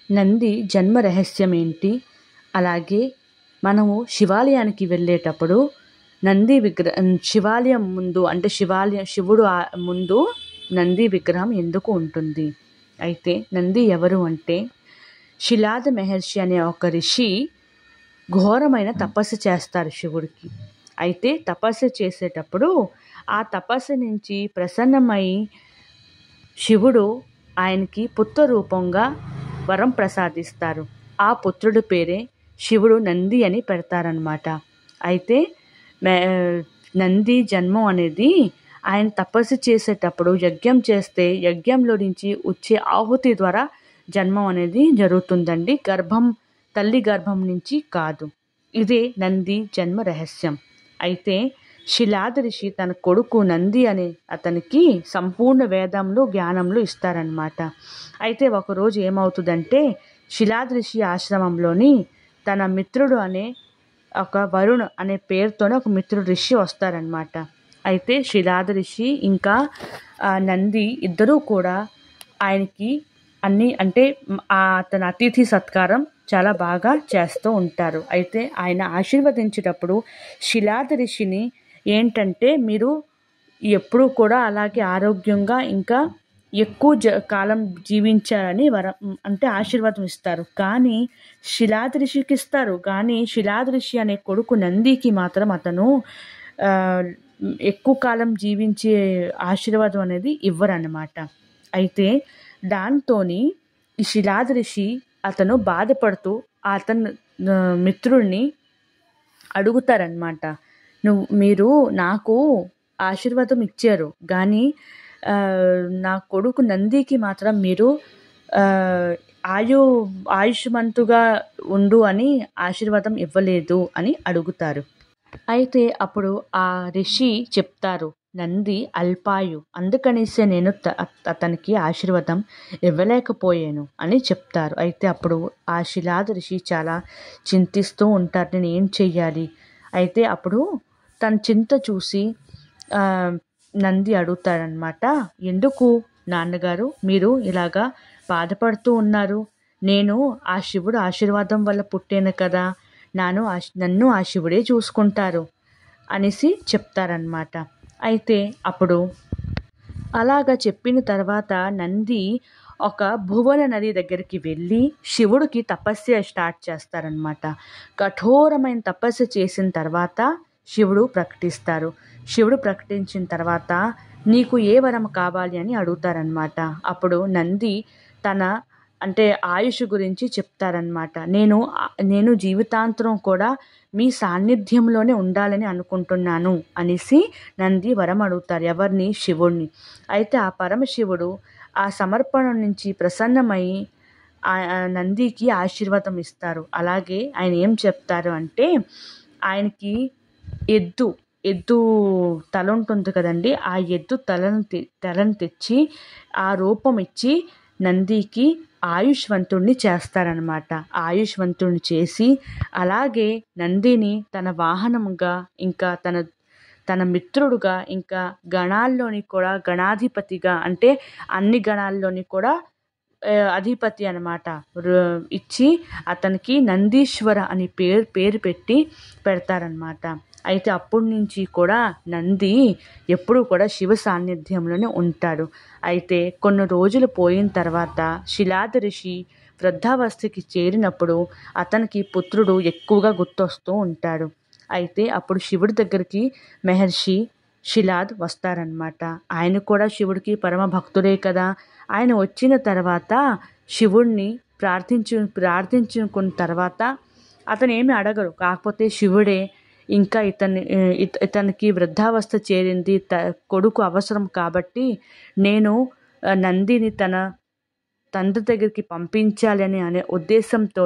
నంది జన్మ రహస్యం ఏంటి? అలాగే మనము శివాలయానికి వెళ్ళేటప్పుడు నంది శివాలయం ముందు అంటే శివుడు ముందు నంది విగ్రహం ఎందుకు ఉంటుంది? అయితే నంది ఎవరు అంటే శిలాద మహర్షి అనే ఒక ఋషి ఘోరమైన తపస్సు చేస్తారు శివుడికి. అయితే తపస్సు చేసేటప్పుడు ఆ తపస్సు నుంచి ప్రసన్నమై శివుడు ఆయనకి పుత్ర రూపంగా వరం ప్రసాదిస్తారు. ఆ పుత్రుడి పేరే శివుడు నంది అని పెడతారనమాట. అయితే నంది జన్మం అనేది ఆయన తపస్సు చేసేటప్పుడు యజ్ఞం చేస్తే యజ్ఞంలో నుంచి వచ్చే ఆహుతి ద్వారా జన్మం అనేది జరుగుతుందండి. తల్లి గర్భం నుంచి కాదు. ఇదే నంది జన్మ రహస్యం. అయితే శిలాద ఋషి తన కొడుకు నంది అనే అతనికి సంపూర్ణ వేదంలో జ్ఞానంలో ఇస్తారనమాట. అయితే ఒకరోజు ఏమవుతుందంటే శిలాద ఋషి ఆశ్రమంలోని తన మిత్రుడు అనే ఒక వరుణ్ అనే పేరుతోనే ఒక మిత్రుడు ఋషి వస్తారనమాట. అయితే శిలాద ఋషి ఇంకా నంది ఇద్దరూ కూడా ఆయనకి అన్నీ అంటే తన అతిథి సత్కారం చాలా బాగా చేస్తూ ఉంటారు. అయితే ఆయన ఆశీర్వదించేటప్పుడు శిలాద ఋషిని ఏంటంటే మీరు ఎప్పుడూ కూడా అలాగే ఆరోగ్యంగా ఇంకా ఎక్కువ కాలం జీవించాలని అంటే ఆశీర్వాదం ఇస్తారు. కానీ శిలాద ఋషికి ఇస్తారు. కానీ శిలాద ఋషి అనే కొడుకు నందికి మాత్రం అతను ఎక్కువ కాలం జీవించే ఆశీర్వాదం అనేది ఇవ్వరన్నమాట. అయితే దాంతోని ఈ శిలాద ఋషి అతను బాధపడుతూ అతను మిత్రుడిని అడుగుతారనమాట. మీరు నాకు ఆశీర్వాదం ఇచ్చారు కానీ నా కొడుకు నందికి మాత్రం మీరు ఆయుష్మంతుగా ఉండు అని ఆశీర్వాదం ఇవ్వలేదు అని అడుగుతారు. అయితే అప్పుడు ఆ ఋషి చెప్తారు, నంది అల్పాయు, అందుకనేసే నేను అతనికి ఆశీర్వాదం ఇవ్వలేకపోయాను అని చెప్తారు. అయితే అప్పుడు ఆ శిలాద ఋషి చాలా చింతిస్తూ ఉంటారు, నేను ఏం చెయ్యాలి? అయితే అప్పుడు తన చింత చూసి నంది అడుగుతాడనమాట, ఎందుకు నాన్నగారు మీరు ఇలాగా బాధపడుతూ ఉన్నారు? నేను ఆ శివుడు ఆశీర్వాదం వల్ల పుట్టాను కదా, నన్ను ఆ శివుడే చూసుకుంటారు అనేసి చెప్తారనమాట. అయితే అప్పుడు అలాగా చెప్పిన తర్వాత నంది ఒక భువన నది దగ్గరికి వెళ్ళి శివుడికి తపస్సు స్టార్ట్ చేస్తారనమాట. కఠోరమైన తపస్సు చేసిన తర్వాత శివుడు ప్రకటించిన తర్వాత నీకు ఏ వరం కావాలి అని అడుగుతారనమాట. అప్పుడు నంది తన అంటే ఆయుష్ గురించి చెప్తారనమాట. నేను జీవితాంతరం కూడా మీ సాన్నిధ్యంలోనే ఉండాలని అనుకుంటున్నాను అనేసి నంది వరం అడుగుతారు. ఎవరిని? శివుడిని. అయితే ఆ పరమశివుడు ఆ సమర్పణ నుంచి ప్రసన్నమై నందికి ఆశీర్వాదం ఇస్తారు. అలాగే ఆయన ఏం చెప్తారు అంటే ఆయనకి ఎద్దు తల ఉంటుంది కదండి, ఆ ఎద్దు తలను తెచ్చి ఆ రూపం ఇచ్చి నందికి ఆయుష్వంతుణ్ణి చేస్తారనమాట. ఆయుష్వంతుణ్ణి చేసి అలాగే నందిని తన వాహనముగా ఇంకా తన మిత్రుడుగా ఇంకా గణాల్లోని కూడా గణాధిపతిగా అంటే అన్ని గణాల్లోని కూడా అధిపతి అనమాట ఇచ్చి అతనికి నందీశ్వర అని పేరు పెట్టి పెడతారనమాట. అయితే అప్పటి నుంచి కూడా నంది ఎప్పుడూ కూడా శివ సాన్నిధ్యంలోనే ఉంటాడు. అయితే కొన్ని రోజులు పోయిన తర్వాత శిలాద ఋషి వృద్ధావస్థకి చేరినప్పుడు అతనికి పుత్రుడు ఎక్కువగా గుర్తొస్తూ ఉంటాడు. అయితే అప్పుడు శివుడి దగ్గరికి మహర్షి శిలాద్ వస్తారనమాట. ఆయన కూడా శివుడికి పరమ భక్తుడే కదా. ఆయన వచ్చిన తర్వాత శివుడిని ప్రార్థించుకున్న తర్వాత అతను ఏమి అడగరు. కాకపోతే శివుడే ఇంకా ఇతనికి వృద్ధావస్థ చేరింది, కొడుకు అవసరం కాబట్టి నేను నందిని తన తండ్రి దగ్గరికి పంపించాలి అనే ఉద్దేశంతో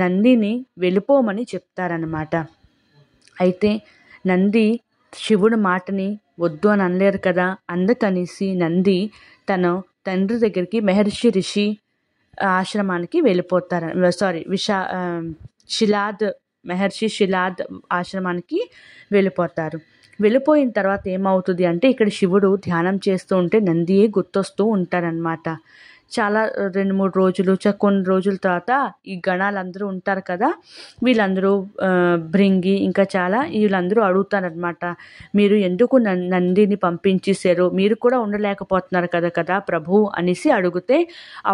నందిని వెళ్ళిపోమని చెప్తారనమాట. అయితే నంది శివుడి మాటని వద్దు అని అనలేరు కదా, అందుకనేసి నంది తన తండ్రి దగ్గరికి మహర్షి ఋషి ఆశ్రమానికి వెళ్ళిపోతారు. మహర్షి శిలాద్ ఆశ్రమానికి వెళ్ళిపోతారు. వెళ్ళిపోయిన తర్వాత ఏమవుతుంది అంటే ఇక్కడ శివుడు ధ్యానం చేస్తూ ఉంటే నందియే గుర్తొస్తూ ఉంటారనమాట. చాలా 2-3 రోజులు కొన్ని రోజుల తర్వాత ఈ గణాలందరూ ఉంటారు కదా, వీళ్ళందరూ భృంగి ఇంకా చాలా వీళ్ళందరూ అడుగుతారనమాట, మీరు ఎందుకు నందిని పంపించేశారు, మీరు కూడా ఉండలేకపోతున్నారు కదా ప్రభు అనేసి అడిగితే,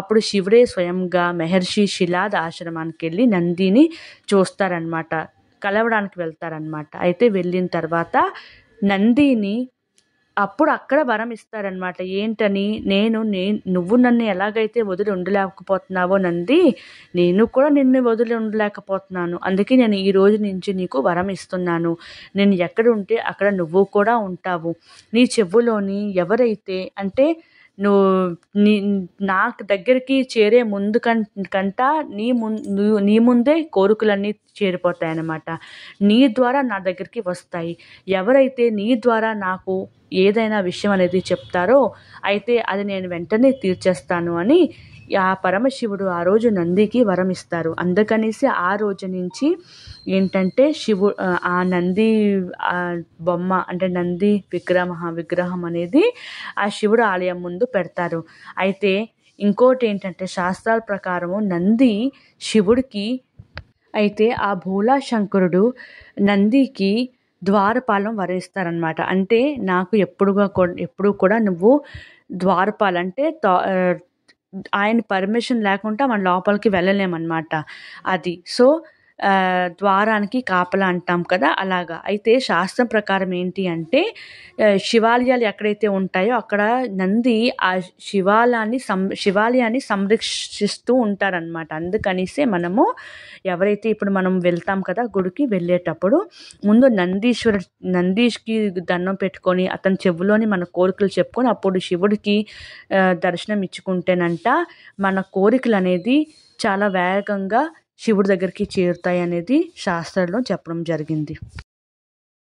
అప్పుడు శివుడే స్వయంగా మహర్షి శిలాద్ ఆశ్రమానికి వెళ్ళి నందిని చూస్తారనమాట, కలవడానికి వెళ్తారనమాట. అయితే వెళ్ళిన తర్వాత నందిని అప్పుడు అక్కడ వరం ఇస్తారనమాట. ఏంటని, నువ్వు నన్ను ఎలాగైతే వదిలి ఉండలేకపోతున్నావో నంది, నేను కూడా నిన్ను వదిలి ఉండలేకపోతున్నాను, అందుకే నేను ఈ రోజు నుంచి నీకు వరం ఇస్తున్నాను. నేను ఎక్కడ ఉంటే అక్కడ నువ్వు కూడా ఉంటావు. నీ చెవులోని ఎవరైతే అంటే నాకు దగ్గరికి చేరే ముందు కంట నీ ముందే కోరికలన్నీ చేరిపోతాయన్నమాట. నీ ద్వారా నా దగ్గరికి వస్తాయి. ఎవరైతే నీ ద్వారా నాకు ఏదైనా విషయం అనేది చెప్తారో అయితే అది నేను వెంటనే తీర్చేస్తాను అని ఆ పరమశివుడు ఆ రోజు నందికి వరం ఇస్తారు. అందుకనేసి ఆ రోజు నుంచి ఏంటంటే ఆ నంది బొమ్మ అంటే నంది విగ్రహం అనేది ఆ శివుడు ఆలయం ముందు పెడతారు. అయితే ఇంకోటి ఏంటంటే శాస్త్రాల ప్రకారము నంది శివుడికి, అయితే ఆ భోళాశంకరుడు నందికి ద్వారపాలం వరిస్తారనమాట. అంటే నాకు ఎప్పుడు కూడా నువ్వు ద్వారపాలంటే ఆయన పర్మిషన్ లేకుండా మన లోపలికి వెళ్ళలేమన్నమాట. అది సో ద్వారానికి కాపలా అంటాం కదా, అలాగా. అయితే శాస్త్రం ప్రకారం ఏంటి అంటే శివాలయాలు ఎక్కడైతే ఉంటాయో అక్కడ నంది ఆ శివాలయాన్ని సంరక్షిస్తూ ఉంటారనమాట. అందుకనిసే మనము ఎవరైతే ఇప్పుడు మనం వెళ్తాం కదా గుడికి వెళ్ళేటప్పుడు ముందు నందీష్కి దండం పెట్టుకొని అతని చెవులోని మన కోరికలు చెప్పుకొని అప్పుడు శివుడికి దర్శనం ఇచ్చుకుంటేనంట మన కోరికలు అనేది చాలా వేగంగా శివుడి దగ్గరికి చేరుతాయి అనేది శాస్త్రంలో చెప్పడం జరిగింది.